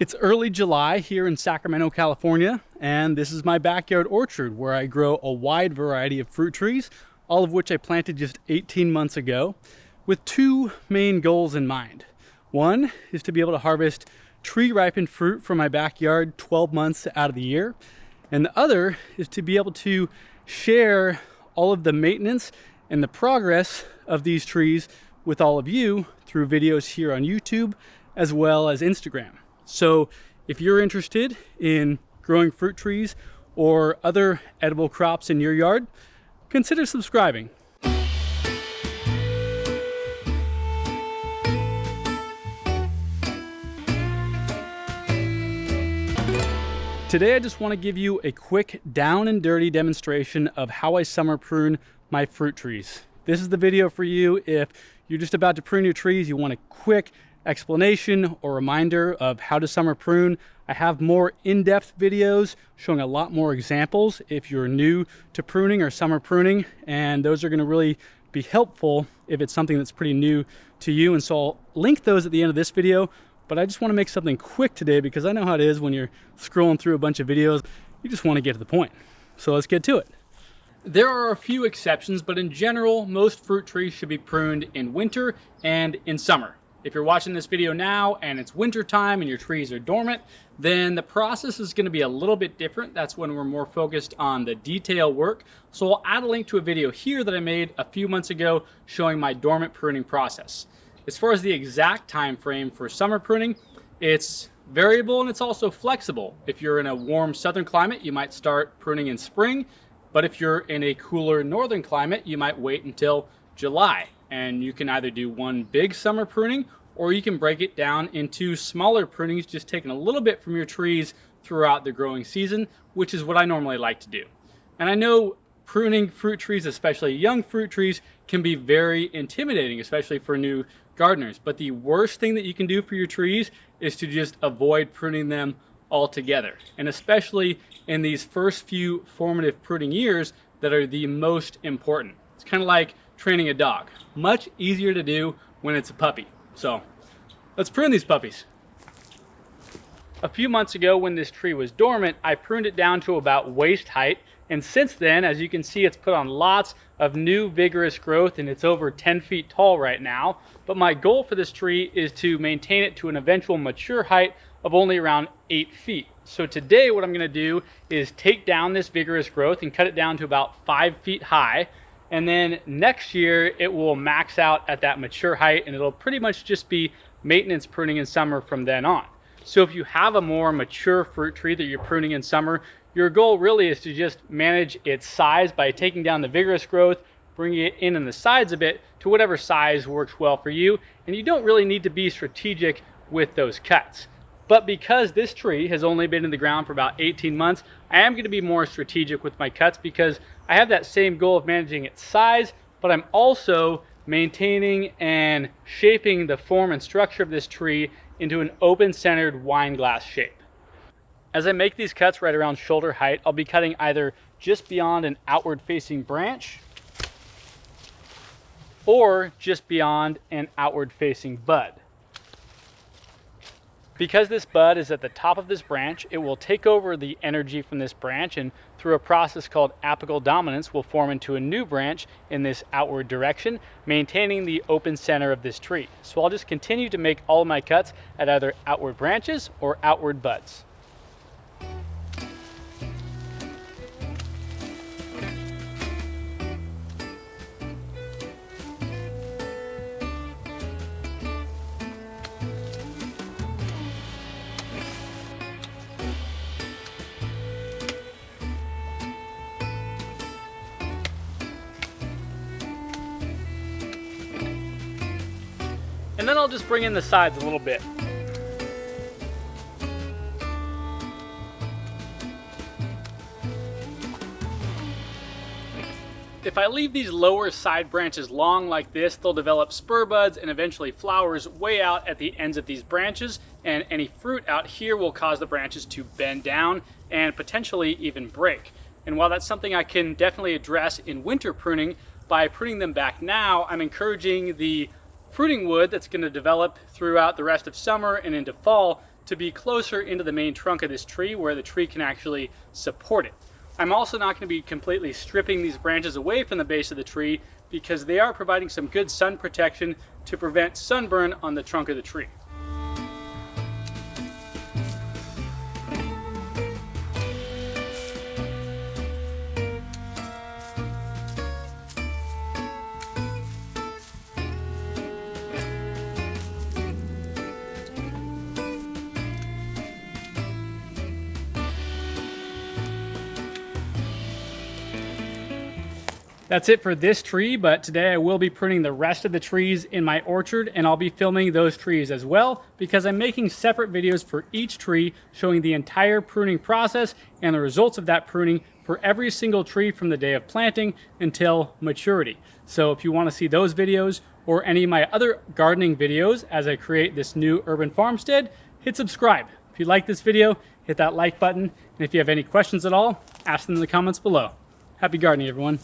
It's early July here in Sacramento, California, and this is my backyard orchard where I grow a wide variety of fruit trees, all of which I planted just 18 months ago, with two main goals in mind. One is to be able to harvest tree-ripened fruit from my backyard 12 months out of the year, and the other is to be able to share all of the maintenance and the progress of these trees with all of you through videos here on YouTube as well as Instagram. So if you're interested in growing fruit trees or other edible crops in your yard, consider subscribing. Today I just want to give you a quick down and dirty demonstration of how I summer prune my fruit trees. This is the video for you if you're just about to prune your trees, you want a quick explanation or reminder of how to summer prune. I have more in-depth videos showing a lot more examples if you're new to pruning or summer pruning, and those are going to really be helpful if it's something that's pretty new to you. And so I'll link those at the end of this video, but I just want to make something quick today because I know how it is when you're scrolling through a bunch of videos. You just want to get to the point. So let's get to it. There are a few exceptions, but in general, most fruit trees should be pruned in winter and in summer. If you're watching this video now and it's winter time and your trees are dormant, then the process is going to be a little bit different. That's when we're more focused on the detail work. So I'll add a link to a video here that I made a few months ago showing my dormant pruning process. As far as the exact time frame for summer pruning, it's variable and it's also flexible. If you're in a warm southern climate, you might start pruning in spring, but if you're in a cooler northern climate, you might wait until July. And you can either do one big summer pruning or you can break it down into smaller prunings, just taking a little bit from your trees throughout the growing season, which is what I normally like to do. And I know pruning fruit trees, especially young fruit trees, can be very intimidating, especially for new gardeners. But the worst thing that you can do for your trees is to just avoid pruning them altogether. And especially in these first few formative pruning years that are the most important. It's kind of like training a dog. Much easier to do when it's a puppy. So let's prune these puppies. A few months ago when this tree was dormant, I pruned it down to about waist height. And since then, as you can see, it's put on lots of new vigorous growth and it's over 10 feet tall right now. But my goal for this tree is to maintain it to an eventual mature height of only around 8 feet. So today what I'm going to do is take down this vigorous growth and cut it down to about 5 feet high. And then next year it will max out at that mature height and it'll pretty much just be maintenance pruning in summer from then on. So if you have a more mature fruit tree that you're pruning in summer, your goal really is to just manage its size by taking down the vigorous growth, bringing it in the sides a bit to whatever size works well for you. And you don't really need to be strategic with those cuts. But because this tree has only been in the ground for about 18 months, I am going to be more strategic with my cuts because I have that same goal of managing its size, but I'm also maintaining and shaping the form and structure of this tree into an open-centered wine glass shape. As I make these cuts right around shoulder height, I'll be cutting either just beyond an outward-facing branch or just beyond an outward-facing bud. Because this bud is at the top of this branch, it will take over the energy from this branch and through a process called apical dominance will form into a new branch in this outward direction, maintaining the open center of this tree. So I'll just continue to make all of my cuts at either outward branches or outward buds. And then I'll just bring in the sides a little bit. If I leave these lower side branches long like this, they'll develop spur buds and eventually flowers way out at the ends of these branches, and any fruit out here will cause the branches to bend down and potentially even break. And while that's something I can definitely address in winter pruning, by pruning them back now, I'm encouraging the fruiting wood that's going to develop throughout the rest of summer and into fall to be closer into the main trunk of this tree where the tree can actually support it. I'm also not going to be completely stripping these branches away from the base of the tree because they are providing some good sun protection to prevent sunburn on the trunk of the tree. That's it for this tree, but today I will be pruning the rest of the trees in my orchard, and I'll be filming those trees as well because I'm making separate videos for each tree showing the entire pruning process and the results of that pruning for every single tree from the day of planting until maturity. So if you want to see those videos or any of my other gardening videos as I create this new urban farmstead, hit subscribe. If you like this video, hit that like button, and if you have any questions at all, ask them in the comments below. Happy gardening, everyone.